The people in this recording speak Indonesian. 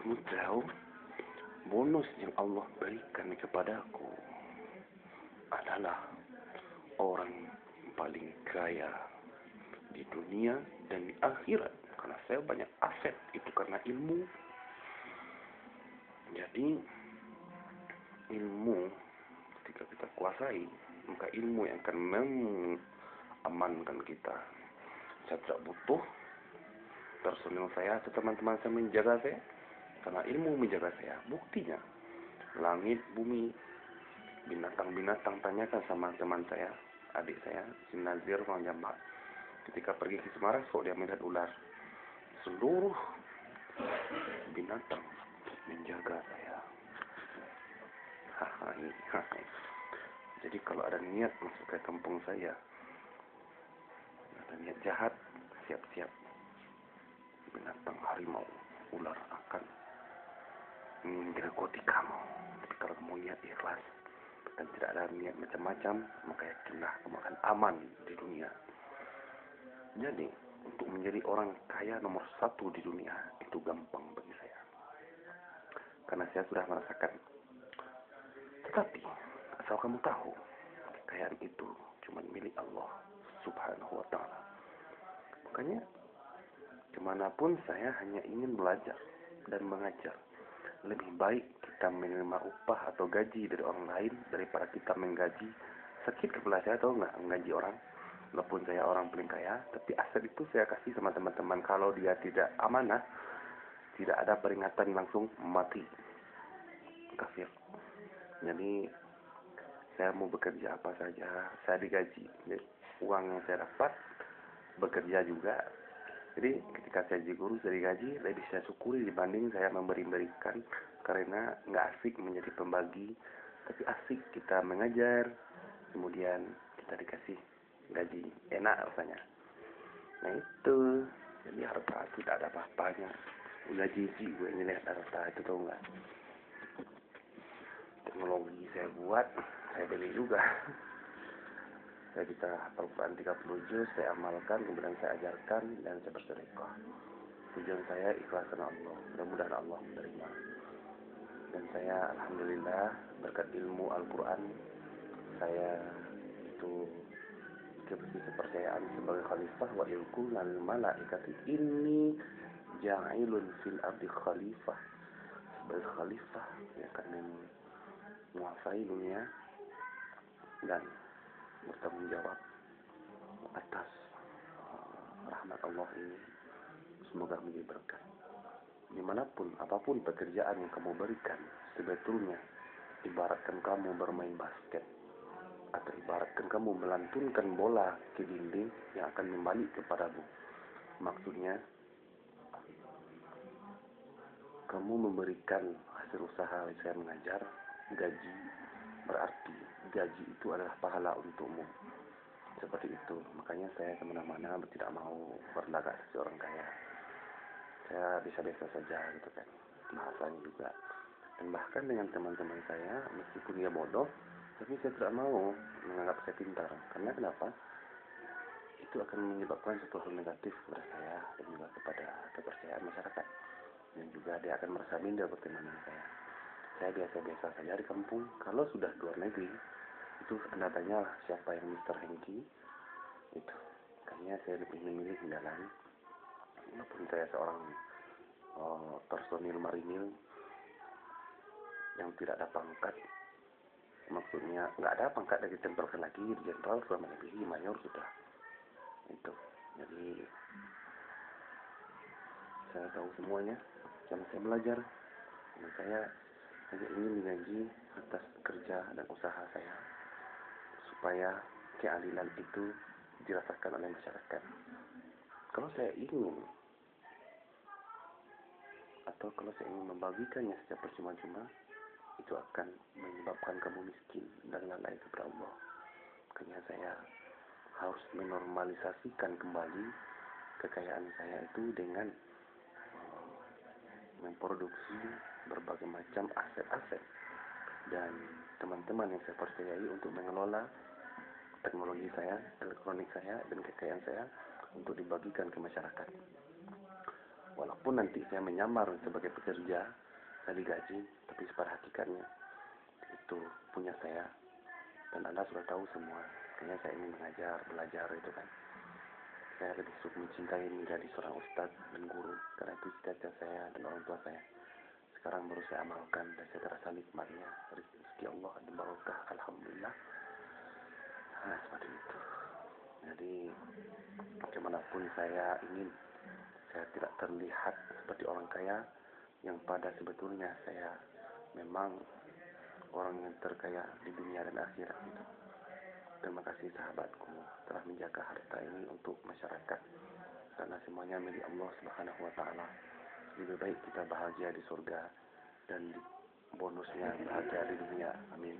Kamu tahu bonus yang Allah berikan kepadaku adalah orang paling kaya di dunia dan di akhirat. Karena saya banyak aset, itu karena ilmu. Jadi ilmu ketika kita kuasai, maka ilmu yang akan mengamankan kita. Saya tidak butuh personil saya atau teman-teman saya menjaga saya, karena ilmu menjaga saya. Buktinya, langit, bumi, binatang-binatang, tanyakan sama teman saya, adik saya, si Nazir orang Jambak. Ketika pergi ke Semarang, kok dia melihat ular. Seluruh binatang menjaga saya. Hahaha. Jadi kalau ada niat masuk ke kampung saya, ada niat jahat, siap-siap. Binatang harimau, ular akan menggerogoti kamu. Tapi kalau kamu niat ikhlas dan tidak ada niat macam-macam, maka yakinlah kamu akan aman di dunia. Jadi untuk menjadi orang kaya nomor 1 di dunia itu gampang bagi saya, karena saya sudah merasakan. Tetapi asal kamu tahu, kekayaan itu cuma milik Allah Subhanahu wa Ta'ala. Makanya kemanapun saya hanya ingin belajar dan mengajar. Lebih baik kita menerima upah atau gaji dari orang lain daripada kita menggaji. Sakit kepala saya tahu nggak menggaji orang. Walaupun saya orang paling kaya, tapi aset itu saya kasih sama teman-teman. Kalau dia tidak amanah, tidak ada peringatan, langsung mati, kafir. Jadi saya mau bekerja apa saja, saya digaji. Jadi, uang yang saya dapat bekerja juga. Jadi ketika saya jadi guru, saya digaji, lebih saya syukuri dibanding saya memberi-berikan, karena nggak asik menjadi pembagi, tapi asik kita mengajar, kemudian kita dikasih gaji, enak rasanya. Nah itu, jadi harta tidak ada apa-apanya. Udah jijik gue ngeliat harta itu, tau nggak? Teknologi saya buat, saya beli juga. Saya bisa hafal Quran 30 juz, saya amalkan, kemudian saya ajarkan, dan saya bersedekah. Tujuan saya ikhlas karena Allah, mudah-mudahan Allah menerima. Dan saya alhamdulillah berkat ilmu Al-Quran, saya itu diberi kepercayaan sebagai khalifah. Wa yaqulu lil malaikati inni ja'ilun fil ardi khalifah. Sebagai khalifah yang akan menguasai dunia dan bertanggung jawab atas rahmat Allah ini. Semoga menjadi berkah. Dimanapun, apapun pekerjaan yang kamu berikan, sebetulnya ibaratkan kamu bermain basket, atau ibaratkan kamu melantunkan bola ke dinding yang akan kembali kepadamu. Maksudnya, kamu memberikan hasil usaha saya mengajar, gaji, berarti gaji itu adalah pahala untukmu. Seperti itu. Makanya saya kemana-mana tidak mau berlagak seperti orang kaya. Saya biasa-biasa saja gitu kan, bahasanya juga. Dan bahkan dengan teman-teman saya, meskipun dia bodoh, tapi saya tidak mau menganggap saya pintar. Karena kenapa? Itu akan menyebabkan sesuatu negatif kepada saya dan juga kepada kepercayaan masyarakat. Dan juga dia akan merasa minder pertemanan saya. Saya biasa-biasa saja di kampung. Kalau sudah luar negeri, itu Anda tanyalah siapa yang Mr. Hengki. Itu. Makanya saya lebih memilih dalam, walaupun saya seorang personil marinir yang tidak ada pangkat, maksudnya nggak ada pangkat dari ditempelkan lagi di jenderal, selama lebih mayor sudah. Itu. Jadi saya tahu semuanya, karena saya belajar, dan saya hanya ingin digaji atas kerja dan usaha saya, supaya keadilan itu dirasakan oleh masyarakat. Kalau saya ingin, atau kalau saya ingin membagikannya secara percuma-cuma, itu akan menyebabkan kamu miskin dan lalai kepada Allah. Makanya saya harus menormalisasikan kembali kekayaan saya itu dengan memproduksi berbagai macam aset-aset dan teman-teman yang saya percayai untuk mengelola teknologi saya, elektronik saya, dan kekayaan saya untuk dibagikan ke masyarakat. Walaupun nanti saya menyamar sebagai pekerja, saya digaji, tapi pada hakikatnya itu punya saya. Dan Anda sudah tahu semua, kayaknya saya ingin mengajar, belajar itu kan. Saya lebih suka mencintai menjadi seorang ustadz dan guru, karena itu cita-cita saya dan orang tua saya. Sekarang baru saya amalkan dan saya terasa nikmatnya rezeki Allah dan barokah, alhamdulillah. Nah, seperti itu. Jadi bagaimanapun saya ingin, saya tidak terlihat seperti orang kaya yang pada sebetulnya saya memang orang yang terkaya di dunia dan akhirat itu. Terima kasih sahabatku telah menjaga harta ini untuk masyarakat, karena semuanya milik Allah Subhanahu wa taala. Lebih baik kita bahagia di surga dan bonusnya bahagia di dunia. Amin.